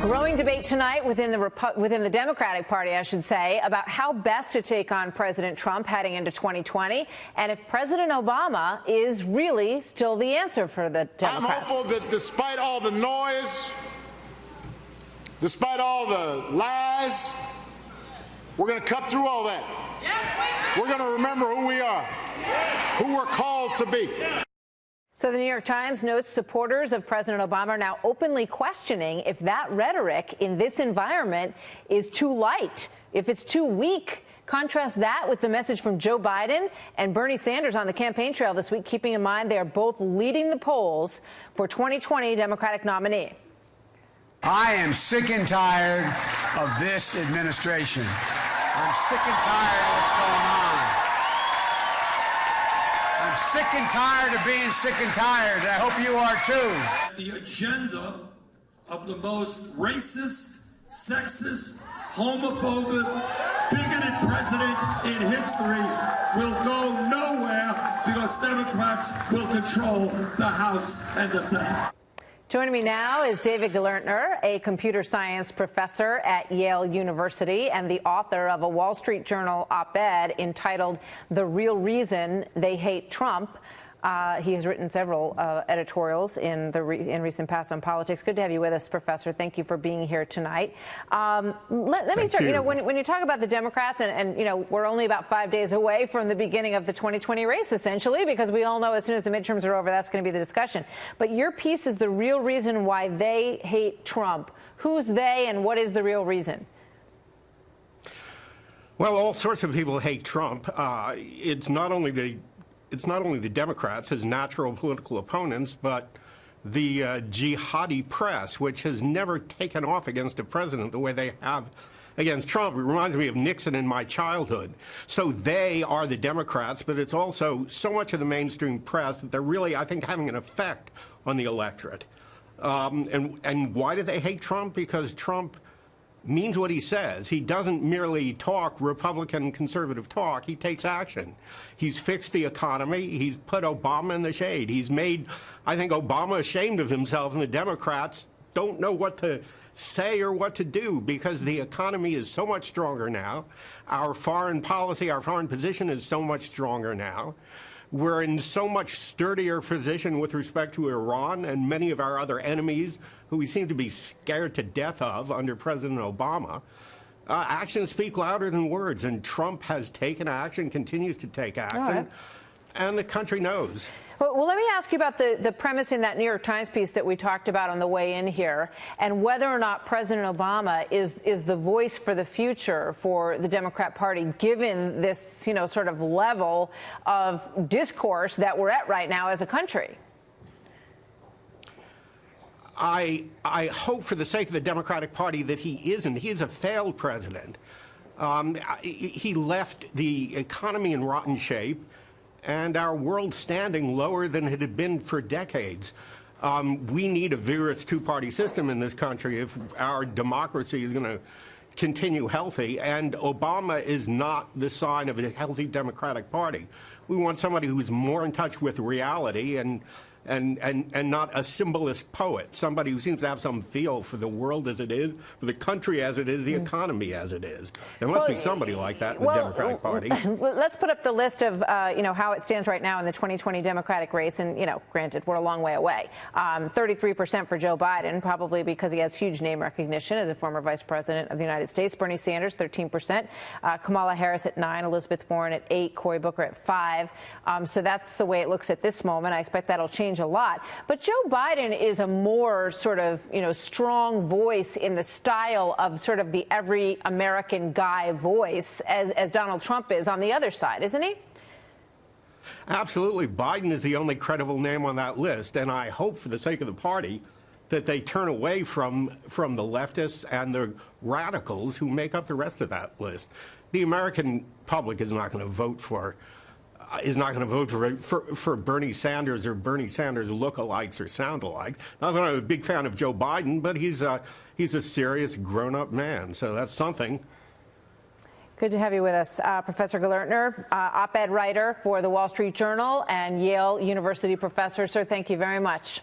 Growing debate tonight within the Democratic Party, I should say, about how best to take on President Trump heading into 2020, and if President Obama is really still the answer for the Democrats. I'm hopeful that despite all the noise, despite all the lies, we're going to cut through all that. We're going to remember who we are, who we're called to be. So the New York Times notes supporters of President Obama are now openly questioning if that rhetoric in this environment is too light, if it's too weak. Contrast that with the message from Joe Biden and Bernie Sanders on the campaign trail this week, keeping in mind they are both leading the polls for 2020 Democratic nominee. I am sick and tired of this administration. I'm sick and tired of what's going on. I'm sick and tired of being sick and tired. I hope you are too. The agenda of the most racist, sexist, homophobic, bigoted president in history will go nowhere because Democrats will control the House and the Senate. Joining me now is David Gelernter, a computer science professor at Yale University and the author of a Wall Street Journal op-ed entitled "The Real Reason They Hate Trump." He has written several editorials in recent past on politics. Good to have you with us, Professor. Thank you for being here tonight. Let me start. You know, when you talk about the Democrats, and you know, we're only about 5 days away from the beginning of the 2020 race, essentially, because we all know as soon as the midterms are over, that's going to be the discussion. But your piece is the real reason why they hate Trump. Who's they, and what is the real reason? Well, all sorts of people hate Trump. It's not only the Democrats as natural political opponents, but the jihadi press, which has never taken off against a president the way they have against Trump. It reminds me of Nixon in my childhood. So they are the Democrats, but it's also so much of the mainstream press that they're really, I think, having an effect on the electorate. And why do they hate Trump? Because Trump means what he says. He doesn't merely talk Republican conservative talk. He takes action. He's fixed the economy. He's put Obama in the shade. He's made, I think, Obama ashamed of himself, and the Democrats don't know what to say or what to do because the economy is so much stronger now. Our foreign policy, our foreign position is so much stronger now. We're in so much sturdier position with respect to Iran and many of our other enemies who we seem to be scared to death of under President Obama. Actions speak louder than words, and Trump has taken action, continues to take action, and the country knows. Well, let me ask you about the premise in that New York Times piece that we talked about on the way in here, and whether or not President Obama is the voice for the future for the Democrat Party, given this, you know, sort of level of discourse that we're at right now as a country. I hope for the sake of the Democratic Party that he isn't. He is a failed president. He left the economy in rotten shape and our world standing lower than it had been for decades. We need a vigorous two-party system in this country if our democracy is going to continue healthy, and Obama is not the sign of a healthy Democratic Party. We want somebody who's more in touch with reality and not a symbolist poet, somebody who seems to have some feel for the world as it is, for the country as it is, the economy as it is. There must be somebody like that in the Democratic Party. Let's put up the list of, you know, how it stands right now in the 2020 Democratic race. And, you know, granted, we're a long way away. 33% for Joe Biden, probably because he has huge name recognition as a former vice president of the United States. Bernie Sanders, 13%. Kamala Harris at 9%. Elizabeth Warren at 8%. Cory Booker at 5%. So that's the way it looks at this moment. I expect that'll change a lot. But Joe Biden is a more sort of, you know, strong voice in the style of sort of the every American guy voice as Donald Trump is on the other side, isn't he? Absolutely. Biden is the only credible name on that list. And I hope for the sake of the party that they turn away from the leftists and the radicals who make up the rest of that list. The American public is not going to vote for Bernie Sanders or Bernie Sanders lookalikes or sound-alikes. Not that I'm a big fan of Joe Biden, but he's a serious, grown-up man, so that's something. Good to have you with us, Professor Gelernter, op-ed writer for the Wall Street Journal and Yale University professor. Sir, thank you very much.